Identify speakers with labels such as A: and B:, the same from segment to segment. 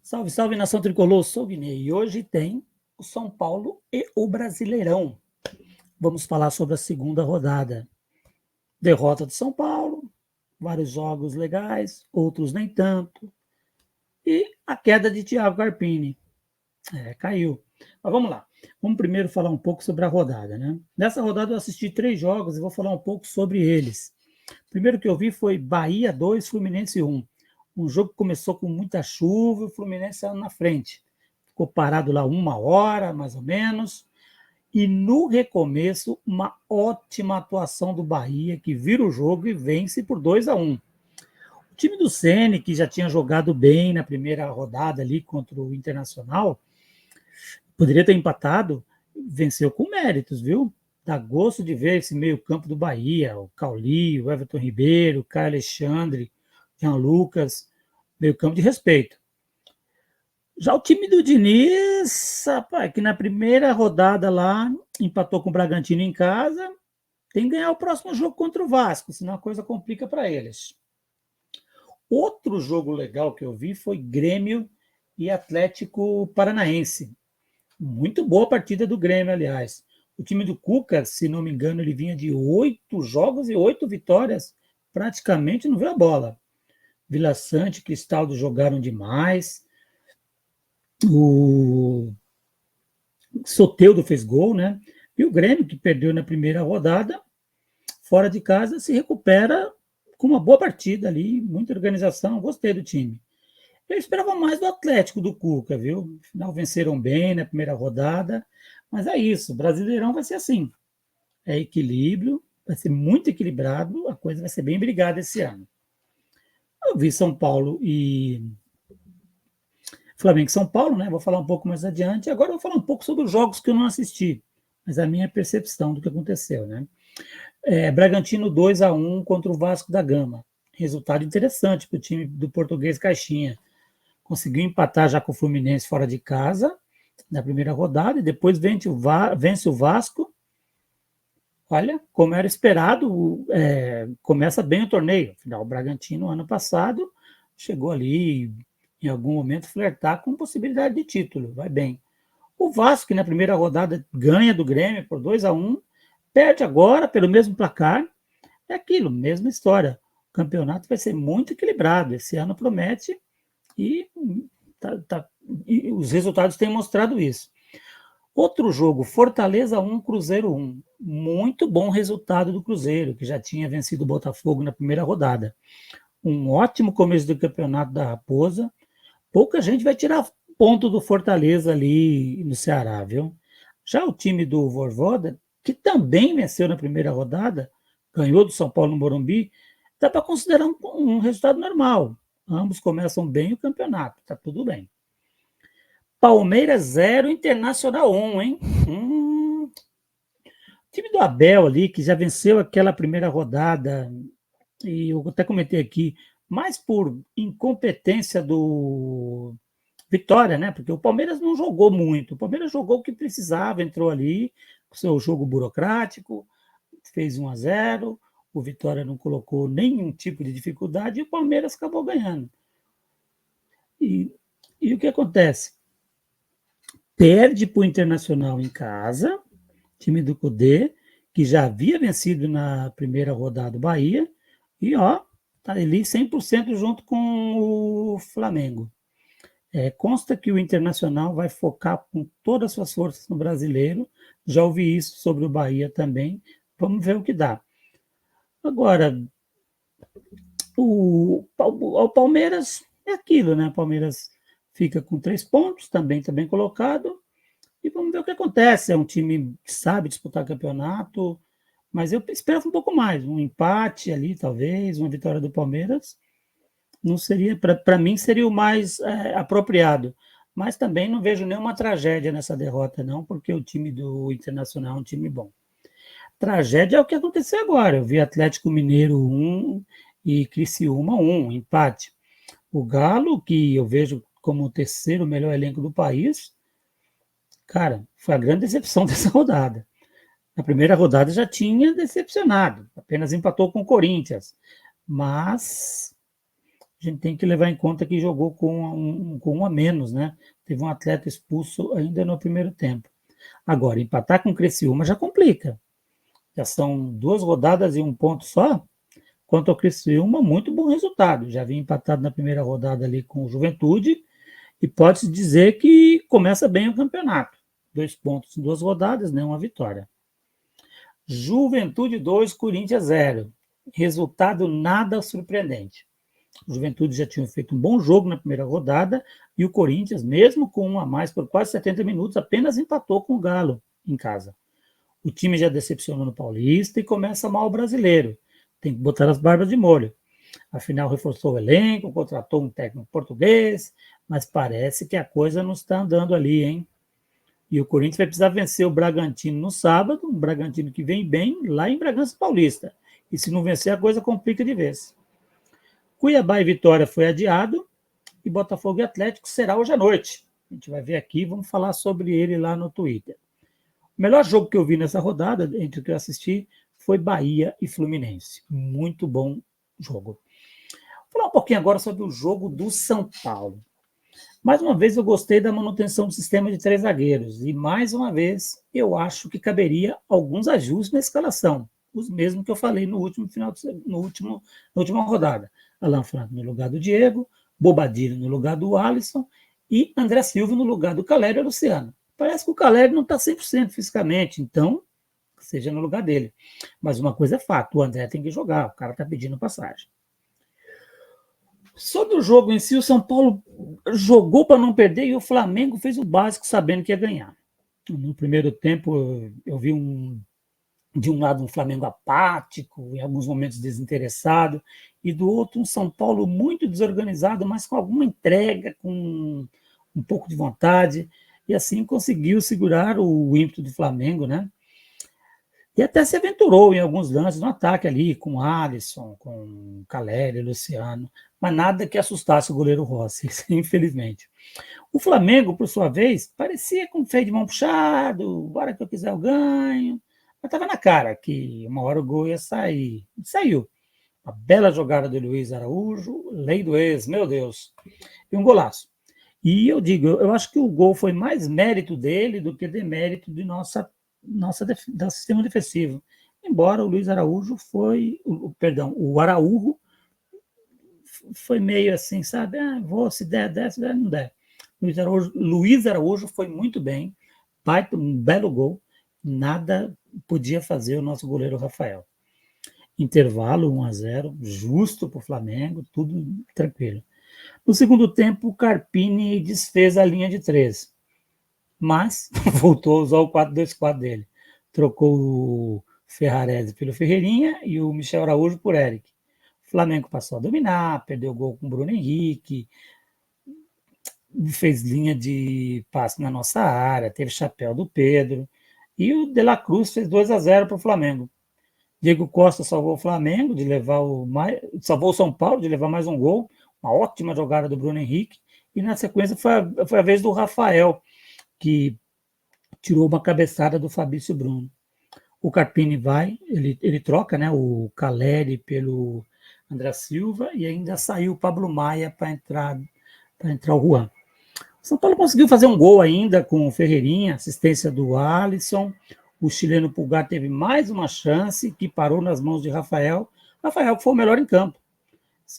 A: Salve, salve, nação tricolor, sou o Guinei e hoje tem o São Paulo e o Brasileirão. Vamos falar sobre a segunda rodada. Derrota do São Paulo, vários jogos legais, outros nem tanto. E a queda de Thiago Carpini. Caiu. Mas vamos lá. Vamos primeiro falar um pouco sobre a rodada, né? Nessa rodada eu assisti 3 jogos e vou falar um pouco sobre eles. O primeiro que eu vi foi Bahia 2, Fluminense 1. Um jogo que começou com muita chuva e o Fluminense saiu na frente. Ficou parado lá 1 hora, mais ou menos. E no recomeço, uma ótima atuação do Bahia, que vira o jogo e vence por 2-1. O time do Ceni, que já tinha jogado bem na primeira rodada ali contra o Internacional, poderia ter empatado, venceu com méritos, viu? Dá gosto de ver esse meio-campo do Bahia, o Cauli, o Everton Ribeiro, o Caio Alexandre, Jean Lucas, meio-campo de respeito. Já o time do Diniz, rapaz, que na primeira rodada lá empatou com o Bragantino em casa, tem que ganhar o próximo jogo contra o Vasco, senão a coisa complica para eles. Outro jogo legal que eu vi foi Grêmio e Atlético Paranaense. Muito boa partida do Grêmio, aliás. O time do Cuca, se não me engano, ele vinha de 8 jogos e 8 vitórias, praticamente não viu a bola. Vila Sante e Cristaldo jogaram demais. O Soteldo fez gol, né? E o Grêmio, que perdeu na primeira rodada, fora de casa, se recupera com uma boa partida ali, muita organização, gostei do time. Eu esperava mais do Atlético do Cuca, viu? No final venceram bem na primeira rodada, mas é isso, o Brasileirão vai ser assim. É equilíbrio, vai ser muito equilibrado, a coisa vai ser bem brigada esse ano. Eu vi São Paulo e Flamengo e São Paulo, né? Vou falar um pouco mais adiante. Agora eu vou falar um pouco sobre os jogos que eu não assisti, mas a minha percepção do que aconteceu, né? Bragantino 2-1 contra o Vasco da Gama. Resultado interessante para o time do Português Caixinha. Conseguiu empatar já com o Fluminense fora de casa, na primeira rodada, e depois vence o Vasco. Olha, como era esperado, começa bem o torneio. Afinal, o Bragantino, ano passado, chegou ali, em algum momento, flertar com possibilidade de título. Vai bem. O Vasco, que na primeira rodada ganha do Grêmio por 2-1, perde agora pelo mesmo placar. É aquilo, mesma história. O campeonato vai ser muito equilibrado. Esse ano promete e, e os resultados têm mostrado isso. Outro jogo, Fortaleza 1, Cruzeiro 1. Muito bom resultado do Cruzeiro, que já tinha vencido o Botafogo na primeira rodada. Um ótimo começo do campeonato da Raposa. Pouca gente vai tirar ponto do Fortaleza ali no Ceará, viu? Já o time do Voivoda, que também venceu na primeira rodada, ganhou do São Paulo no Morumbi, dá para considerar um resultado normal. Ambos começam bem o campeonato, tá tudo bem. Palmeiras 0, Internacional 1, hein? O time do Abel ali, que já venceu aquela primeira rodada, e eu até comentei aqui, mais por incompetência do Vitória, né? Porque o Palmeiras não jogou muito. O Palmeiras jogou o que precisava, entrou ali, com seu jogo burocrático, fez 1-0. O Vitória não colocou nenhum tipo de dificuldade e o Palmeiras acabou ganhando. E o que acontece? Perde para o Internacional em casa, time do Cudê, que já havia vencido na primeira rodada do Bahia, e ó, tá ali 100% junto com o Flamengo. Consta que o Internacional vai focar com todas as suas forças no Brasileiro. Já ouvi isso sobre o Bahia também. Vamos ver o que dá. Agora, o Palmeiras é aquilo, né? O Palmeiras fica com 3 pontos, também está bem colocado. E vamos ver o que acontece. É um time que sabe disputar campeonato, mas eu esperava um pouco mais. Um empate ali, talvez, uma vitória do Palmeiras. Não seria, para mim, seria o mais apropriado. Mas também não vejo nenhuma tragédia nessa derrota, não, porque o time do Internacional é um time bom. Tragédia é o que aconteceu agora. Eu vi Atlético Mineiro 1 e Criciúma 1, empate. O Galo, que eu vejo como o terceiro melhor elenco do país, cara, foi a grande decepção dessa rodada. Na primeira rodada já tinha decepcionado, apenas empatou com o Corinthians. Mas a gente tem que levar em conta que jogou com um a menos, né? Teve um atleta expulso ainda no primeiro tempo. Agora, empatar com o Criciúma já complica. Já são 2 rodadas e 1 ponto só. Quanto ao Criciúma, muito bom resultado. Já vinha empatado na primeira rodada ali com o Juventude e pode-se dizer que começa bem o campeonato. 2 pontos em 2 rodadas, né? Uma vitória. Juventude 2, Corinthians 0. Resultado nada surpreendente. O Juventude já tinha feito um bom jogo na primeira rodada e o Corinthians, mesmo com 1 a mais por quase 70 minutos, apenas empatou com o Galo em casa. O time já decepcionou no Paulista e começa mal o brasileiro. Tem que botar as barbas de molho. Afinal, reforçou o elenco, contratou um técnico português, mas parece que a coisa não está andando ali, hein? E o Corinthians vai precisar vencer o Bragantino no sábado, um Bragantino que vem bem lá em Bragança Paulista. E se não vencer, a coisa complica de vez. Cuiabá e Vitória foi adiado e Botafogo e Atlético será hoje à noite. A gente vai ver aqui, vamos falar sobre ele lá no Twitter. O melhor jogo que eu vi nessa rodada, entre o que eu assisti, foi Bahia e Fluminense. Muito bom jogo. Vou falar um pouquinho agora sobre o jogo do São Paulo. Mais uma vez eu gostei da manutenção do sistema de 3 zagueiros e mais uma vez eu acho que caberia alguns ajustes na escalação, os mesmos que eu falei na última rodada. Alan Franco no lugar do Diego, Bobadilha no lugar do Alisson e André Silva no lugar do Calério e Luciano. Parece que o Calério não está 100% fisicamente, então seja no lugar dele. Mas uma coisa é fato, o André tem que jogar, o cara está pedindo passagem. Sobre o jogo em si, o São Paulo jogou para não perder e o Flamengo fez o básico sabendo que ia ganhar. No primeiro tempo, eu vi de um lado um Flamengo apático, em alguns momentos desinteressado, e do outro um São Paulo muito desorganizado, mas com alguma entrega, com um pouco de vontade, e assim conseguiu segurar o ímpeto do Flamengo, né? E até se aventurou em alguns lances no ataque ali, com Alisson, com Caleri, Luciano, mas nada que assustasse o goleiro Rossi, infelizmente. O Flamengo, por sua vez, parecia com freio de mão puxado, hora que eu quiser eu ganho, mas estava na cara que uma hora o gol ia sair. Saiu. Uma bela jogada do Luiz Araújo, lei do ex, meu Deus, e um golaço. E eu digo, eu acho que o gol foi mais mérito dele do que demérito de nosso sistema defensivo. Embora o Luiz Araújo o Araújo foi meio assim, sabe? Se der, se der, não der. Luiz Araújo foi muito bem, um belo gol, nada podia fazer o nosso goleiro Rafael. Intervalo 1-0, justo para o Flamengo, tudo tranquilo. No segundo tempo, o Carpini desfez a linha de 3, mas voltou a usar o 4-2-4 dele. Trocou o Ferrarese pelo Ferreirinha e o Michel Araújo por Eric. O Flamengo passou a dominar, perdeu o gol com o Bruno Henrique, fez linha de passe na nossa área, teve chapéu do Pedro, e o De La Cruz fez 2-0 para o Flamengo. Diego Costa salvou o Flamengo salvou o São Paulo de levar mais um gol, uma ótima jogada do Bruno Henrique, e na sequência foi a vez do Rafael, que tirou uma cabeçada do Fabrício Bruno. O Carpini ele troca, né, o Caleri pelo André Silva e ainda saiu o Pablo Maia para entrar o Juan. O São Paulo conseguiu fazer um gol ainda com o Ferreirinha, assistência do Alisson. O chileno Pulgar teve mais uma chance que parou nas mãos de Rafael. Rafael foi o melhor em campo,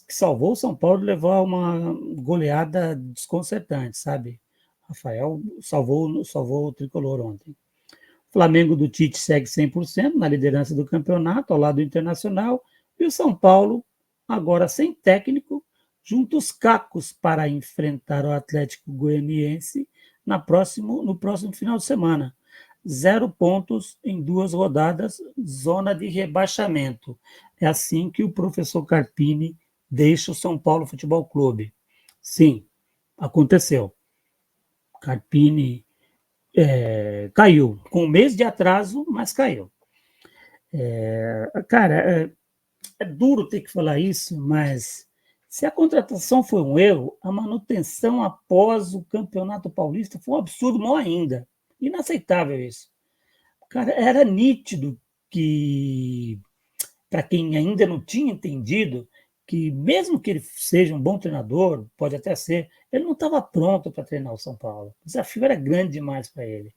A: que salvou o São Paulo de levar uma goleada desconcertante, sabe? Rafael salvou o tricolor ontem. O Flamengo do Tite segue 100% na liderança do campeonato, ao lado do Internacional, e o São Paulo, agora sem técnico, junta os cacos para enfrentar o Atlético Goianiense no próximo final de semana. 0 pontos em 2 rodadas, zona de rebaixamento. É assim que o professor Carpini deixa o São Paulo Futebol Clube. Sim, aconteceu. Carpini caiu, com um mês de atraso, mas caiu. Cara, é duro ter que falar isso, mas se a contratação foi um erro, a manutenção após o Campeonato Paulista foi um absurdo maior ainda. Inaceitável isso. Cara, era nítido que, para quem ainda não tinha entendido, que mesmo que ele seja um bom treinador, pode até ser, ele não estava pronto para treinar o São Paulo. O desafio era grande demais para ele.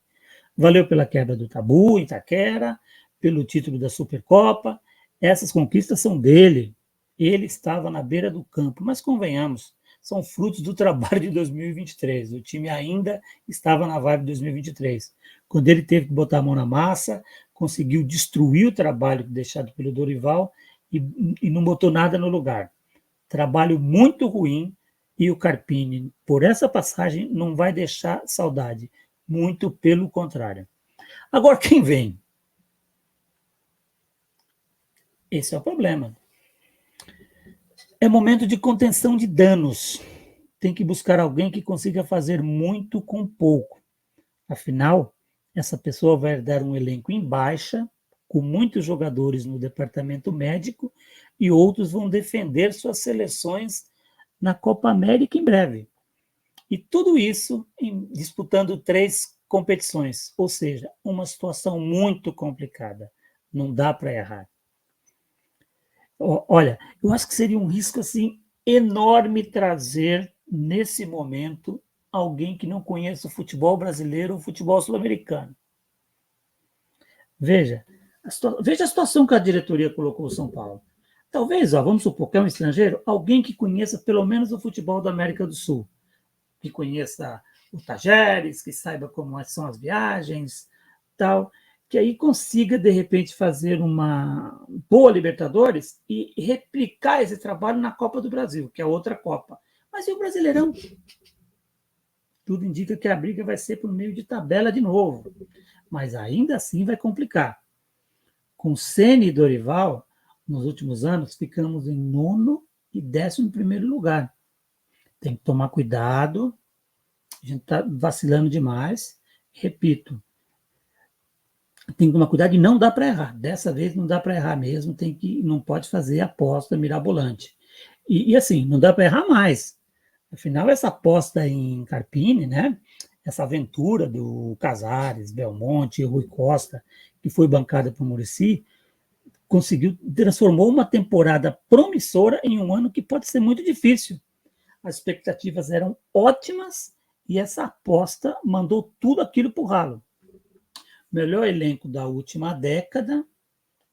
A: Valeu pela quebra do tabu em Itaquera, pelo título da Supercopa. Essas conquistas são dele. Ele estava na beira do campo, mas convenhamos, são frutos do trabalho de 2023. O time ainda estava na vibe de 2023. Quando ele teve que botar a mão na massa, conseguiu destruir o trabalho deixado pelo Dorival e não botou nada no lugar. Trabalho muito ruim e o Carpini, por essa passagem, não vai deixar saudade. Muito pelo contrário. Agora, quem vem? Esse é o problema. É momento de contenção de danos. Tem que buscar alguém que consiga fazer muito com pouco. Afinal, essa pessoa vai dar um elenco em baixa, com muitos jogadores no departamento médico, e outros vão defender suas seleções na Copa América em breve. E tudo isso disputando 3 competições, ou seja, uma situação muito complicada. Não dá para errar. Olha, eu acho que seria um risco assim enorme trazer nesse momento alguém que não conheça o futebol brasileiro ou o futebol sul-americano. Veja a situação que a diretoria colocou o São Paulo. Talvez, vamos supor que é um estrangeiro, alguém que conheça pelo menos o futebol da América do Sul, que conheça o Tajeres, que saiba como são as viagens, tal, que aí consiga, de repente, fazer uma boa Libertadores e replicar esse trabalho na Copa do Brasil, que é outra Copa. Mas e o Brasileirão? Tudo indica que a briga vai ser por meio de tabela de novo, mas ainda assim vai complicar. Com Ceni e Dorival, nos últimos anos, ficamos em 9º e 11º lugar. Tem que tomar cuidado, a gente está vacilando demais. Repito, tem que tomar cuidado e não dá para errar. Dessa vez não dá para errar mesmo, não pode fazer aposta mirabolante. E assim, não dá para errar mais. Afinal, essa aposta em Carpini, né? Essa aventura do Casares, Belmonte e Rui Costa, que foi bancada por Muricy, transformou uma temporada promissora em um ano que pode ser muito difícil. As expectativas eram ótimas e essa aposta mandou tudo aquilo para o ralo. Melhor elenco da última década, o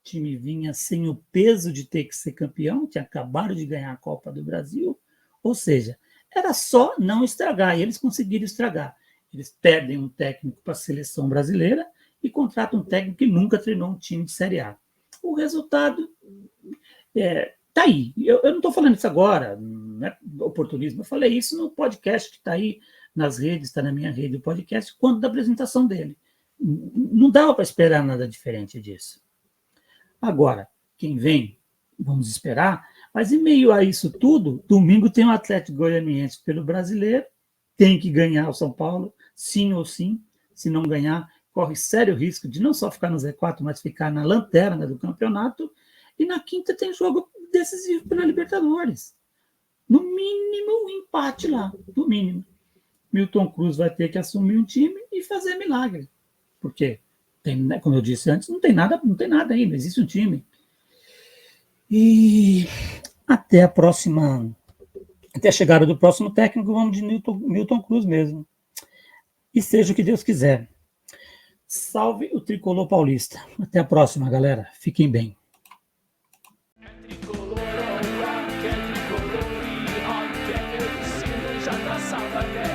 A: time vinha sem o peso de ter que ser campeão, tinha acabado de ganhar a Copa do Brasil, ou seja, era só não estragar, e eles conseguiram estragar. Eles perdem um técnico para a seleção brasileira e contratam um técnico que nunca treinou um time de Série A. O resultado está aí. Eu não estou falando isso agora, não é oportunismo, eu falei isso no podcast que está aí nas redes, está na minha rede o podcast, quando da apresentação dele. Não dava para esperar nada diferente disso. Agora, quem vem, vamos esperar, mas em meio a isso tudo, domingo tem o Atlético Goianiense pelo Brasileiro, tem que ganhar o São Paulo, sim ou sim, se não ganhar, corre sério risco de não só ficar no Z4, mas ficar na lanterna do campeonato, e na quinta tem jogo decisivo pela Libertadores. No mínimo, um empate lá, no mínimo. Milton Cruz vai ter que assumir um time e fazer milagre. Porque, como eu disse antes, não tem nada aí, não existe um time. E até a chegada do próximo técnico, vamos de Milton Cruz mesmo. E seja o que Deus quiser. Salve o Tricolor Paulista. Até a próxima, galera. Fiquem bem.
B: Tricolor, quer tricolor e anche, já traçava